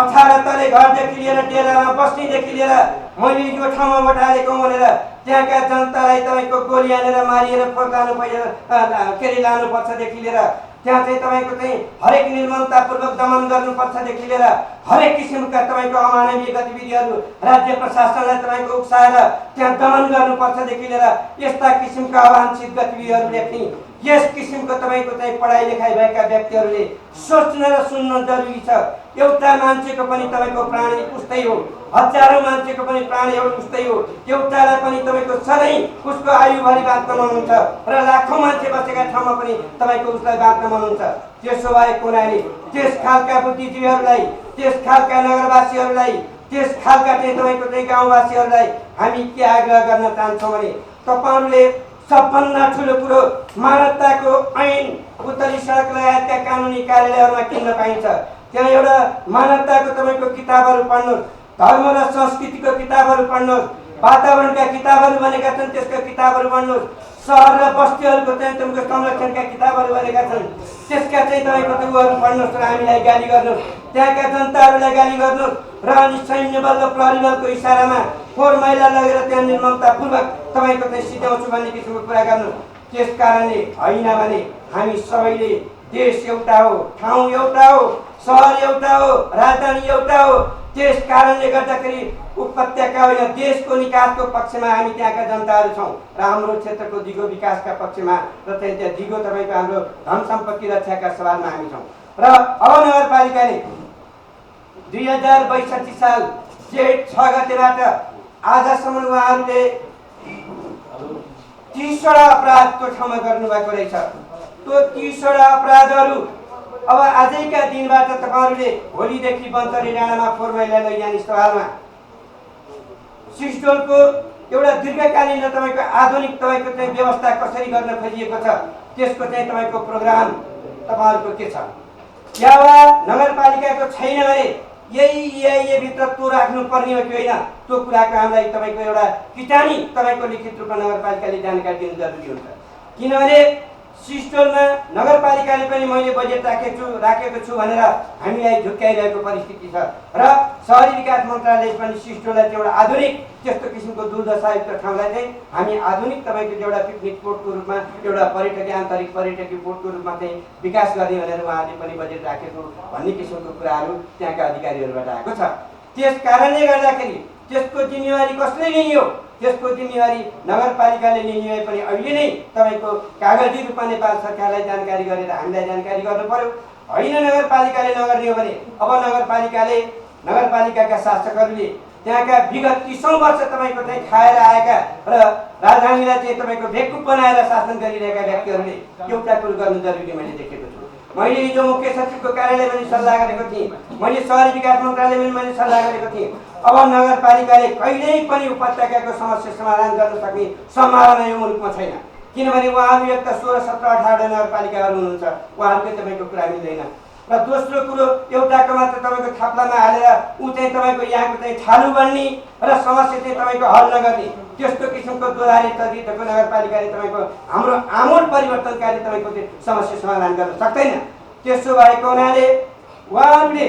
18 तले घरदेखि लिएर डेरामा बस्नेदेखि लिएर मैले यो ठाउँमा भोट हालेको हौँ भनेर त्यहाँका जनतालाई तपाईँको गोली हानेर मारिएर फर्काउनु के अरे लानुपर्छदेखि लिएर त्यहाँ चाहिँ तपाईँको चाहिँ हरेक निर्मलतापूर्वक दमन गर्नुपर्छदेखि लिएर हरेक किसिमका तपाईँको अमानवीय गतिविधिहरू राज्य प्रशासनलाई तपाईँको उक्साएर त्यहाँ दमन गर्नुपर्छदेखि लिएर यस्ता किसिमका अवांछित गतिविधिहरू लेख्ने यस किसिमको तपाईँको चाहिँ पढाइ लेखाइ भएका व्यक्तिहरूले सोच्न र सुन्न जरुरी छ। एउटा मान्छेको पनि तपाईँको प्राणी उस्तै हो, हजारौँ मान्छेको पनि प्राणी उस्तै हो। एउटालाई पनि तपाईँको सधैँ उसको आयुभरि बाँच्न मनहुन्छ र लाखौँ मान्छे बसेका ठाउँमा पनि तपाईँको उसलाई बाँच्न मनहुन्छ। त्यसो भएको हुनाले त्यस खालका बुद्धिजीवीहरूलाई, त्यस खालका नगरवासीहरूलाई, त्यस खालका चाहिँ तपाईँको चाहिँ गाउँवासीहरूलाई हामी के आग्रह गर्न चाहन्छौँ भने तपाईँहरूले सबभन्दा ठुलो कुरो मानवताको ऐन उत्तरी सडक लगायतका कानुनी कार्यालयहरूमा किन्न पाइन्छ। त्यहाँ एउटा मानवताको तपाईँको किताबहरू पढ्नुहोस्, धर्म र संस्कृतिको किताबहरू पढ्नुहोस्, वातावरणका किताबहरू बनेका छन् त्यसका किताबहरू पढ्नुहोस्, सहर र बस्तीहरूको चाहिँ तपाईँको संरक्षणका किताबहरू बनेका छन् त्यसका चाहिँ तपाईँको त्योहरू पढ्नुहोस् र हामीलाई गाली गर्नुहोस्, त्यहाँका जनताहरूलाई गाली गर्नुहोस् र अनि सैन्य बल र प्रहरी बलको इसारामा फोहोर मैला लगेर त्यहाँ निर्ममतापूर्वक तपाईँको चाहिँ सिध्याउँछु भन्ने किसिमको कुरा गर्नुहोस्। त्यस कारणले होइन भने हामी सबैले देश एउटा हो, ठाउँ एउटा हो, सहर एउटा हो, राजधानी एउटा हो। त्यस कारणले गर्दाखेरि उपत्यका होइन देशको निकासको पक्षमा हामी त्यहाँका जनताहरू छौँ र हाम्रो क्षेत्रको दिगो विकासका पक्षमा र चाहिँ त्यहाँ दिगो तपाईँको हाम्रो धन सम्पत्ति रक्षाका सवालमा हामी छौँ। र अब नगरपालिकाले 2062 साल जेठ 6 गतेबाट आजसम्म उहाँहरूले 30वटा अपराध त्यो ठाउँमा गर्नुभएको रहेछ। त्यो 30वटा अपराधहरू अब आजैका दिनबाट तपाईँहरूले भोलिदेखि बन्तरी डाँडामा फोहोर मैला लैजाने सवालमा सिस्टोलको एउटा दीर्घकालीन र तपाईँको आधुनिक तपाईँको चाहिँ व्यवस्था कसरी गर्न खोजिएको छ त्यसको चाहिँ तपाईँको प्रोग्राम तपाईँहरूको के छ या वा नगरपालिकाको छैन भने यही भित्र त्यो राख्नुपर्ने हो कि होइन त्यो कुराको हामीलाई तपाईँको एउटा किटानी तपाईँको लिखित रूपमा नगरपालिकाले जानकारी दिनु जरुरी हुन्छ। किनभने सिस्टोलमा नगरपालिकाले पनि मैले बजेट राखेको छु भनेर हामीलाई झुक्काइरहेको परिस्थिति छ र शहरी विकास मन्त्रालयले पनि सिस्टोललाई एउटा आधुनिक त्यस्तो किसिमको दुर्दशायुक्त ठाउँलाई चाहिँ हामी आधुनिक तपाईँको एउटा पिकनिक स्पोटको रूपमा एउटा पर्यटकीय आन्तरिक पर्यटकीय बोर्डको रूपमा चाहिँ विकास गर्ने भनेर उहाँले पनि बजेट राखेको भन्ने किसिमको कुराहरू त्यहाँका अधिकारीहरूबाट आएको छ। त्यस कारणले गर्दाखेरि त्यसको जिम्मेवारी कसले लिने हो? त्यसको जिम्मेवारी नगरपालिकाले लिने भए पनि अहिले नै तपाईँको कागजी रूपमा नेपाल सरकारलाई जानकारी गरेर हामीलाई जानकारी गर्नु पर्यो। होइन नगरपालिकाले नगर्ने हो भने अब नगरपालिकाका शासकहरूले त्यहाँका विगत 30औं वर्ष तपाईँको चाहिँ खाएर आएका र राजधानीलाई चाहिँ तपाईँको बेकुफ बनाएर शासन गरिरहेका व्यक्तिहरूले एउटा कुरो गर्नु जरुरी मैले देखेको छु। मैले हिजो मुख्य सचिवको कार्यालय पनि सल्लाह गरेको थिएँ, मैले शहरी विकास मन्त्रालयमा पनि मैले सल्लाह गरेको थिएँ। अब नगरपालिकाले कहिल्यै पनि उपत्यकाको समस्या समाधान गर्न सक्ने सम्भावना यो मुलुकमा छैन। किनभने उहाँहरू एक त 16, 17, 18 नगरपालिकाहरू हुनुहुन्छ, उहाँहरूकै तपाईँको कुरा मिल्दैन। र दोस्रो कुरो एउटाको मात्र तपाईँको थाप्लामा हालेर ऊ चाहिँ तपाईँको यहाँको चाहिँ छालु बन्ने र समस्या चाहिँ तपाईँको हल नगर्ने त्यस्तो किसिमको दोधारे चरित्रको नगरपालिकाले तपाईँको हाम्रो आमूल परिवर्तनकारी तपाईँको चाहिँ समस्या समाधान गर्न सक्दैन। त्यसो भएको हुनाले उहाँहरूले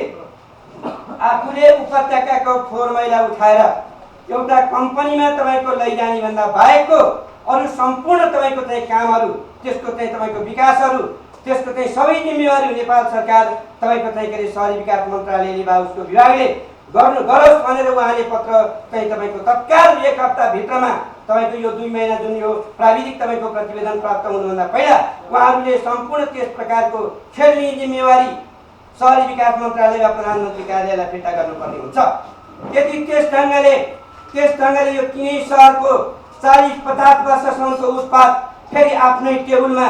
आफूले उपत्यकाको फोहोर मैला उठाएर एउटा कम्पनीमा तपाईँको लैजाने भन्दा बाहेकको अरू सम्पूर्ण तपाईँको चाहिँ कामहरू त्यसको चाहिँ तपाईँको विकासहरू त्यसको चाहिँ सबै जिम्मेवारी नेपाल सरकार तपाईँको चाहिँ के अरे शहरी विकास मन्त्रालयले वा उसको विभागले गरोस् भनेर उहाँले पत्र चाहिँ तपाईँको तत्काल 1 हप्ताभित्रमा तपाईँको यो 2 महिना जुन यो प्राविधिक तपाईँको प्रतिवेदन प्राप्त हुनुभन्दा पहिला उहाँहरूले सम्पूर्ण त्यस प्रकारको खेल्ने जिम्मेवारी शहरी विकास मन्त्रालय वा प्रधानमन्त्री कार्यालयलाई फिर्ता गर्नुपर्ने हुन्छ। यदि त्यस ढङ्गले यो तिनै सहरको 40-50 वर्षसम्मको उत्पाद फेरि आफ्नै टेबलमा,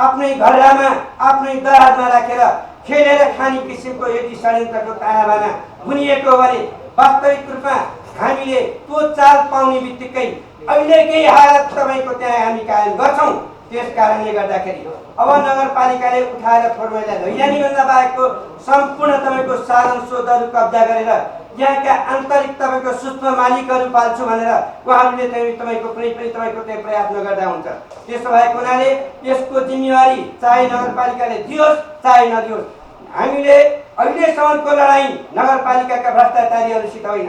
आफ्नै घरमा, आफ्नै दराजमा राखेर खेलेर खाने किसिमको यदि षड्यन्त्रको तानाबाना बुनिएको हो भने वास्तविक रूपमा हामीले त्यो चाल पाउने बित्तिकै अहिलेकै हालत तपाईँको त्यहाँ हामी कायम गर्छौँ। त्यस कारणले गर्दाखेरि अब नगरपालिकाले उठाएर फोहोर मैला लैजानेभन्दा बाहेकको सम्पूर्ण तपाईँको साधन स्रोतहरू कब्जा गरेर यहाँका आन्तरिक तपाईँको सूक्ष्म मालिकहरू पाल्छु भनेर उहाँहरूले तपाईँको कुनै पनि तपाईँको त्यहाँ प्रयास नगर्दा हुन्छ। त्यसो भएको हुनाले यसको जिम्मेवारी चाहे नगरपालिकाले दियोस् चाहे नदियोस्, हामीले अहिलेसम्मको लडाइँ नगरपालिकाका भ्रष्टाचारीहरूसित होइन,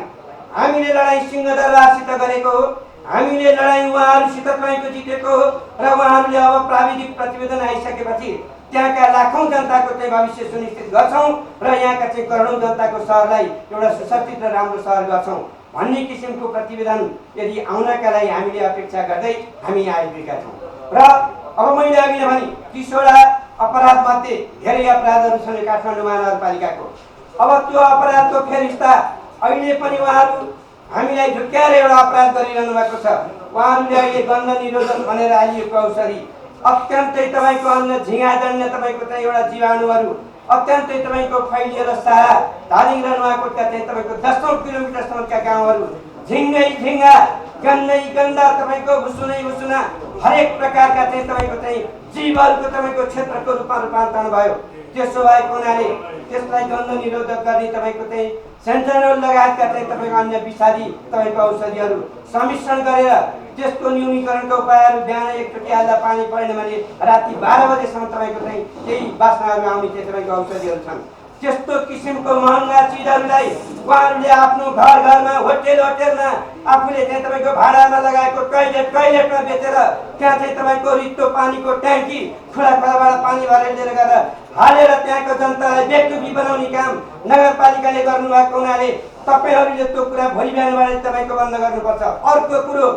हामीले लडाइँ सिंहदरबारसित गरेको हो, हामीले लडाइँ उहाँहरूसित तपाईँको जितेको हो र उहाँहरूले अब प्राविधिक प्रतिवेदन आइसकेपछि त्यहाँका लाखौँ जनताको चाहिँ भविष्य सुनिश्चित गर्छौँ र यहाँका चाहिँ करोडौँ जनताको सहरलाई एउटा सुसज्जित र राम्रो सहर गर्छौँ भन्ने किसिमको प्रतिवेदन यदि आउनका लागि हामीले अपेक्षा गर्दै हामी आइपुगेका छौँ। र अब मैले अघि नै भने 30वटा अपराधमध्ये धेरै अपराधहरू छन् काठमाडौँ महानगरपालिकाको। अब त्यो अपराधको फेरिस्ता अहिले पनि उहाँहरू हामीलाई झुक्क्याएर एउटा अपराध गरिरहनु भएको छ। उहाँहरूले अहिले गन्ध निरोधक भनेर आइएको औषधि अत्यन्तै तपाईँको अन्य झिँगाजन्य तपाईँको चाहिँ एउटा जीवाणुहरू अत्यन्तै तपाईँको फैलिएर सारा धादिङ र नुवाकोटका चाहिँ तपाईँको 10औं किलोमिटरसम्मका गाउँहरू झिङ्गै झिङ्गा गन्दै गन्दा तपाईँको भुसुना हरेक प्रकारका चाहिँ तपाईँको चाहिँ जीवहरूको तपाईँको क्षेत्रको रूपमा रूपान्तरण भयो। त्यसो भएको हुनाले त्यसलाई गन्ध निरोधक गर्ने तपाईँको चाहिँ सेन्टानोल लगायतका चाहिँ तपाईँको अन्य विषादी तपाईँको औषधिहरू सम्मिश्रण गरेर त्यसको न्यूनीकरणका उपायहरू बिहान एकचोटि हाल्दा पानी परेन भने राति 12 बजेसम्म तपाईँको चाहिँ केही बास्नाहरू आउने चाहिँ तपाईँको औषधिहरू छन्। त्यस्तो किसिमको महँगा चिजहरूलाई उहाँहरूले आफ्नो घरमा होटेलमा आफूले चाहिँ तपाईँको भाडामा लगाएको टोइलेटमा बेचेर त्यहाँ चाहिँ तपाईँको रित्तो पानीको ट्याङ्की खोलाबाट पानी भरेर लिएर गएर हालेर त्यहाँको जनतालाई बेकुबी बनाउने काम नगरपालिकाले गर्नुभएको हुनाले तपाईँहरूले त्यो कुरा भोलि बिहानबाट तपाईँको बन्द गर्नुपर्छ। अर्को कुरो,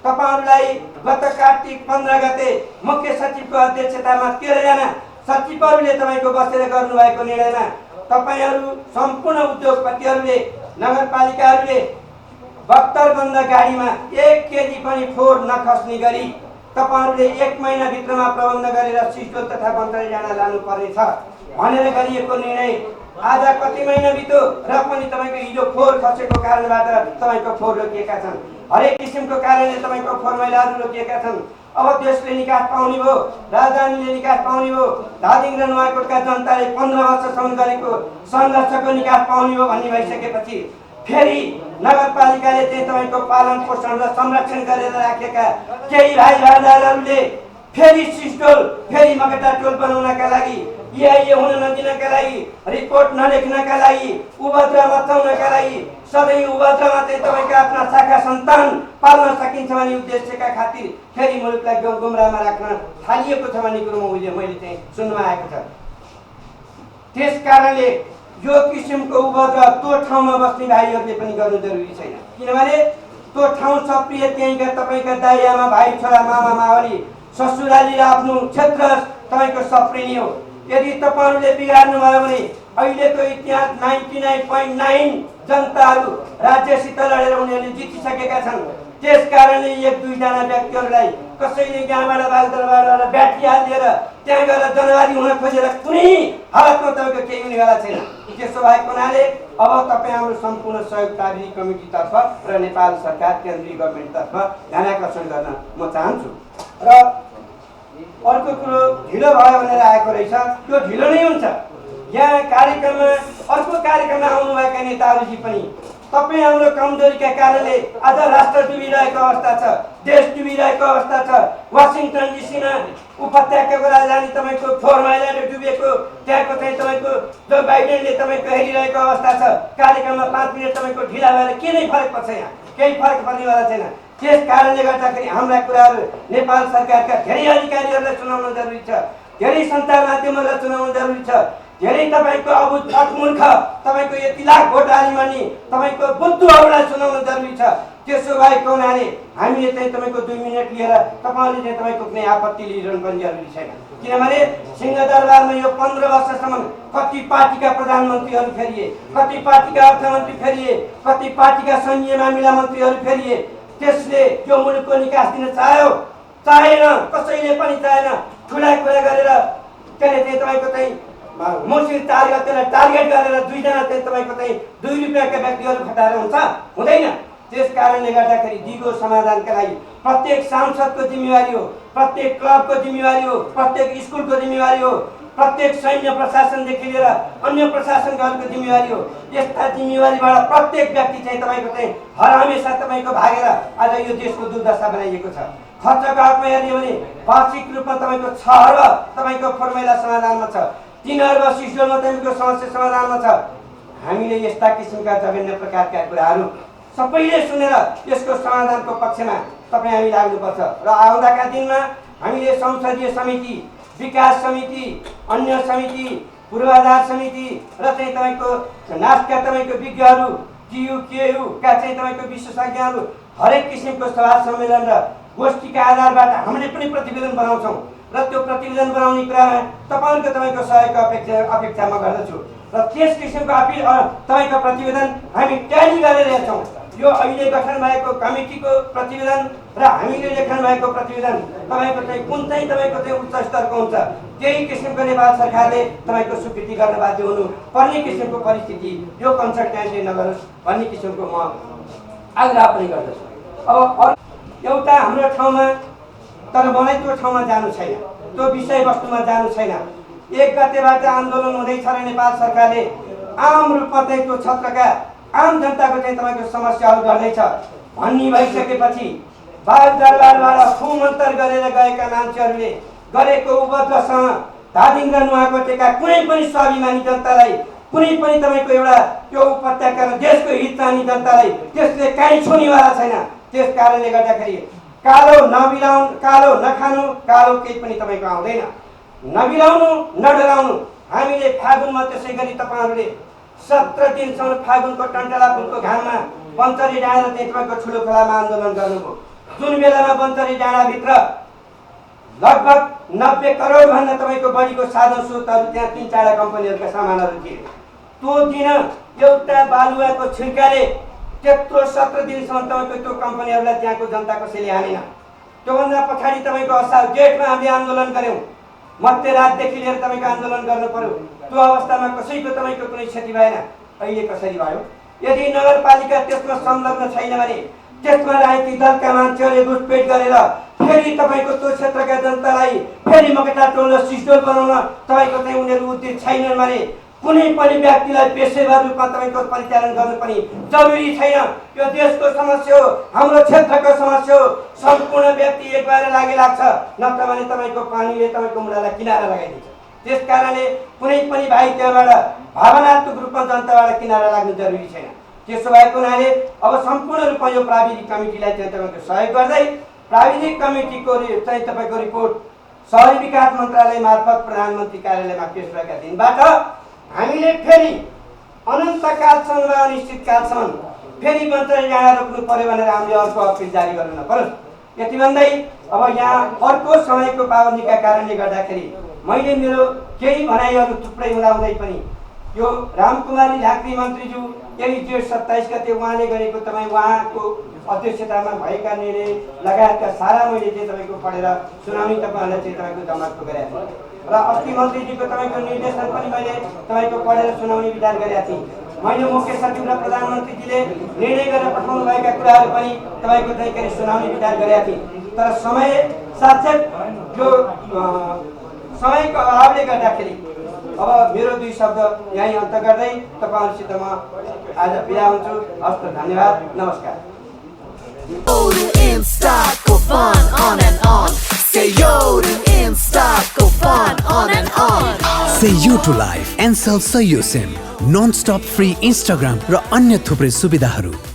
तपाईँहरूलाई गत कार्तिक 15 गते मुख्य सचिवको अध्यक्षतामा 13 जना सचिवहरूले तपाईँको बसेर गर्नुभएको निर्णयमा तपाईँहरू सम्पूर्ण उद्योगपतिहरूले नगरपालिकाहरूले बख्तरबन्द गाडीमा 1 केजी पनि फोहोर नखस्ने गरी तपाईँहरूले 1 महिनाभित्रमा प्रबन्ध गरेर सिस्टोल तथा बन्तरी जान लानुपर्नेछ भनेर गरिएको निर्णय आज कति महिना बित्यो र पनि तपाईँको हिजो फोहोर खसेको कारणबाट तपाईँको फोहोर रोकिएका छन्। हरेक किसिमको कारणले तपाईँको फोहोर मैलाहरू रोकिएका छन्। अब देशले निकास पाउने भयो, राजधानीले निकास पाउने भयो, धादिङ र नुवाकोटका जनताले 15 वर्षसम्म गरेको सङ्घर्षको निकास पाउने भयो भन्ने भइसकेपछि फेरि नगरपालिकाले चाहिँ तपाईँको पालन पोषण र संरक्षण गरेर राखेका केही भाइ भारदारहरूले फेरि सिस्टोल फेरि मगटा टोल बनाउनका लागि ये हुन नदिनका लागि रिपोर्ट नलेख्नका लागि उपद्रव मचाउनका लागि सधैँ उपद्रवमा चाहिँ तपाईँको आफ्ना शाखा सन्तान पाल्न सकिन्छ भन्ने उद्देश्यका खातिर फेरि मुलुकलाई गुमराहमा राख्न थालिएको छ भन्ने कुरो मैले चाहिँ सुन्नमा आएको छ। त्यस कारणले यो किसिमको उपद्रव त्यो ठाउँमा बस्ने भाइहरूले पनि गर्नु जरुरी छैन, किनभने त्यो ठाउँ सप्रिय त्यहीँका तपाईँका दाइ आमा भाइ छोरा मामा मावली ससुराली र आफ्नो क्षेत्र तपाईँको सप्रिने हो। यदि तपाईँहरूले बिगार्नु भयो भने अहिलेको इतिहास 99.9 जनताहरू राज्यसित लडेर उनीहरूले जितिसकेका छन्। त्यस कारणले 1-2 जना व्यक्तिहरूलाई कसैले यहाँबाट बागदरबारबाट ब्याट्री हालिदिएर त्यहाँ गएर जनवादी हुन खोजेर कुनै हालतमा तपाईँको केही हुनेवाला छैन। त्यसो भएको हुनाले अब तपाईँ हाम्रो सम्पूर्ण सहयोग प्राविधिक कमिटीतर्फ र नेपाल सरकार केन्द्रीय गभर्मेन्टतर्फ ध्यान आकर्षण गर्न म चाहन्छु। र अर्को कुरो ढिलो भयो भनेर आएको रहेछ, त्यो ढिलो नै हुन्छ। यहाँ कार्यक्रममा अर्को कार्यक्रममा आउनुभएका नेताहरूजी पनि तपाईँ हाम्रो कमजोरीका कारणले आज राष्ट्र डुबिरहेको अवस्था छ, देश डुबिरहेको अवस्था छ। वासिङटन डिसीमा उपत्यकाको राजधानी तपाईँको फोहोर मैलाले डुबेको त्यहाँको चाहिँ तपाईँको जो बाइडेनले तपाईँको हेरिरहेको अवस्था छ। कार्यक्रममा 5 मिनट तपाईँको ढिला भएर के नै फरक पर्छ, यहाँ केही फरक पर्नेवाला छैन। त्यस कारणले गर्दाखेरि हाम्रा कुराहरू नेपाल सरकारका धेरै अधिकारीहरूलाई सुनाउन जरुरी छ, धेरै सञ्चार माध्यमहरूलाई सुनाउन जरुरी छ, धेरै तपाईको अबुझ मूर्ख तपाईको यति लाख भोट हाली मान्ने तपाईको बुद्धुहरूलाई सुनाउन जरुरी छ। त्यसो भएको हुनाले हामीले चाहिँ तपाईको 2 मिनेट लिएर तपाईले चाहिँ तपाईको कुनै आपत्ति लिइरहनु पनि जरुरी छैन। किनभने सिंहदरबारमा यो 15 वर्षसम्म कति पार्टीका प्रधानमन्त्रीहरू फेरिए, कति पार्टीका अर्थमन्त्री फेरिए, कति पार्टीका सैन्य मामिला मन्त्रीहरू फेरिए। त्यसले यो मुलुकको निकास दिन चाह्यो चाहेन, कसैले पनि चाहेन। ठुला कुरा गरेर त्यसले चाहिँ तपाईको चाहिँ मुसिर त्यसलाई टार्गेट गरेर 2 जना चाहिँ तपाईको चाहिँ 2 रुपैयाँका व्यक्तिहरू खटाएर हुन्छ, हुँदैन। त्यस कारणले गर्दाखेरि दिगो समाधानका लागि प्रत्येक सांसदको जिम्मेवारी हो, प्रत्येक क्लबको जिम्मेवारी हो, प्रत्येक स्कुलको जिम्मेवारी हो, प्रत्येक सैन्य प्रशासनदेखि लिएर अन्य प्रशासनहरूको जिम्मेवारी हो। यस्ता जिम्मेवारीबाट प्रत्येक व्यक्ति चाहिँ तपाईको चाहिँ हर हमेसा तपाईको भागेर आज यो देशको दुर्दशा बनाइएको छ। खर्चको हकमा हेर्ने भने वार्षिक रूपमा तपाईको 6 अर्ब तपाईको फर्मुला समाधानमा छ, 3 अर्ब सिस्टममा तपाईको समस्या समाधानमा छ। हामीले यस्ता किसिमका जघन्य प्रकारका कुराहरू सबैले सुनेर यसको समाधानको पक्षमा तपाईँ हामी लाग्नुपर्छ। र आउँदाका दिनमा हामीले संसदीय समिति, विकास समिति, अन्य समिति, पूर्वाधार समिति र चाहिँ तपाईको नासका तपाईको विज्ञहरू, टियु केयु का चाहिँ तपाईको विशेषज्ञहरू हरेक किसिमको सभा सम्मेलन र गोष्ठीका आधारबाट हामीले पनि प्रतिवेदन बनाउँछौँ र त्यो प्रतिवेदन बनाउने कुरामा तपाईको सहयोगको अपेक्षा म गर्दछु। र त्यस किसिमको तपाईको प्रतिवेदन हामी ट्याली गरेर हेर्छौँ। यो अहिले गठन भएको कमिटीको प्रतिवेदन र हामीले लेखन भएको प्रतिवेदन तपाईको चाहिँ कुन चाहिँ तपाईको चाहिँ उच्च स्तरको हुन्छ, केही किसिमको नेपाल सरकारले तपाईको स्वीकृति गर्न बाध्य हुनु पर्ने किसिमको परिस्थिति यो कन्सल्टेन्टले नगरोस् भन्ने किसिमको म आग्रह पनि गर्दछु। अब एउटा हाम्रो ठाउँमा तर मलाई त्यो ठाउँमा जानु छैन, त्यो विषयवस्तुमा जानु छैन। 1 गतेबाट आन्दोलन हुँदैछ र नेपाल सरकारले आम रूपमा चाहिँ त्यो क्षेत्रका आम जनताको चाहिँ तपाईको समस्या हल गर्दैछ भन्ने भइसकेपछि बागदरबारबाट खुमन्तर गरेर गएका मान्छेहरूले गरेको उपद्रवसँग धादिङ र नुवाकोटेका कुनै पनि स्वाभिमानी जनतालाई, कुनै पनि तपाईको एउटा त्यो उपत्यका र देशको हित चाहने जनतालाई त्यसले काहीँ छुनेवाला छैन। त्यस कारणले गर्दाखेरि कालो नखानु, कालो केही पनि तपाईको आउँदैन। नबिलाउनु, नडराउनु। हामीले फागुनमा त्यसै गरी तपाईहरूले 17 दिनसम्म फागुनको टन्टला फुलको घाममा बन्चरी डाँडा चाहिँ तपाईँको ठुलो खोलामा आन्दोलन गर्नुभयो। जुन बेलामा बन्चरी डाँडाभित्र लगभग 90 करोड भन्दा तपाईँको बढीको साधन स्रोतहरू त्यहाँ 3-4 कम्पनीहरूका सामानहरू थिए। त्यो दिन एउटा बालुवाको छिर्काले त्यत्रो 17 दिनसम्म तपाईँको त्यो कम्पनीहरूलाई त्यहाँको जनता कसैले हालेन। त्योभन्दा पछाडि तपाईँको असार जेठमा हामीले आन्दोलन गऱ्यौँ। मध्यरातदेखि लिएर तपाईँको आन्दोलन गर्नु पर्यो। त्यो अवस्थामा कसैको तपाईँको कुनै क्षति भएन। अहिले कसरी भयो? यदि नगरपालिका त्यसमा संलग्न छैन भने त्यसमा राजनीतिक दलका मान्छेहरूले घुसपेट गरेर फेरि तपाईँको त्यो क्षेत्रका जनतालाई फेरि मकटाटोल र सिस्टोल बनाउन तपाईँको चाहिँ उनीहरू उद्देश्य छैनन् भने कुनै पनि व्यक्तिलाई पेशेवर रूपमा तपाईँको परिचालन गर्नु पनि जरुरी छैन। यो देशको समस्या हो, हाम्रो क्षेत्रको समस्या हो। सम्पूर्ण व्यक्ति एक भएर लागि लाग्छ, नत्र भने तपाईँको पानीले तपाईँको मुलालाई किनारा लगाइदिन्छ। त्यस कारणले कुनै पनि भाइ त्यहाँबाट भावनात्मक रूपमा जनताबाट किनारा लाग्नु जरुरी छैन। त्यसो भएको हुनाले अब सम्पूर्ण रूपमा यो प्राविधिक कमिटीलाई चाहिँ तपाईँको सहयोग गर्दै प्राविधिक कमिटीको चाहिँ तपाईँको रिपोर्ट शहरी विकास मन्त्रालय मार्फत प्रधानमन्त्री कार्यालयमा पेश भएका दिनबाट हामीले फेरि अनन्तकालसम्म वा अनिश्चितकालसम्म फेरि बन्चरी डाँडा रोक्नु पर्यो भनेर हामीले अर्को अपिल जारी गर्नु नपरोस्। यति भन्दै अब यहाँ अर्को समयको पाबन्दीका कारणले गर्दाखेरि मैले मेरो केही भनाइहरू थुप्रै हुँदाहुँदै पनि यो रामकुमारी झाँक्री मन्त्रीज्यू यही जेठ 27 गते उहाँले गरेको तपाईँ उहाँको अध्यक्षतामा भएका निर्णय लगायतका सारा मैले चाहिँ तपाईँको पढेर सुनाउने तपाईँहरूलाई चाहिँ तपाईँको जमातको गरेको थिएँ र अस्ति मन्त्रीजीको तपाईँको निर्देशन पनि मैले तपाईँको पढेर सुनाउने विचार गरेका थिएँ। मैले मुख्य सचिव र प्रधानमन्त्रीजीले निर्णय गरेर पठाउनु भएका कुराहरू पनि तपाईँको चाहिँ सुनाउने विचार गरेका थिएँ। तर समय साथसाथ यो समयको अभावले गर्दाखेरि अब मेरो 2 शब्द यहीँ अन्त गर्दै तपाईँहरूसित म आज बिदा हुन्छु। हस्त धन्यवाद, नमस्कार। Yo to Insta, go fun on and on. Say yo to Insta, go fun on and on. Say you to life and self SayyoSIM non-stop free Instagram र अन्य थुप्रै सुविधाहरू।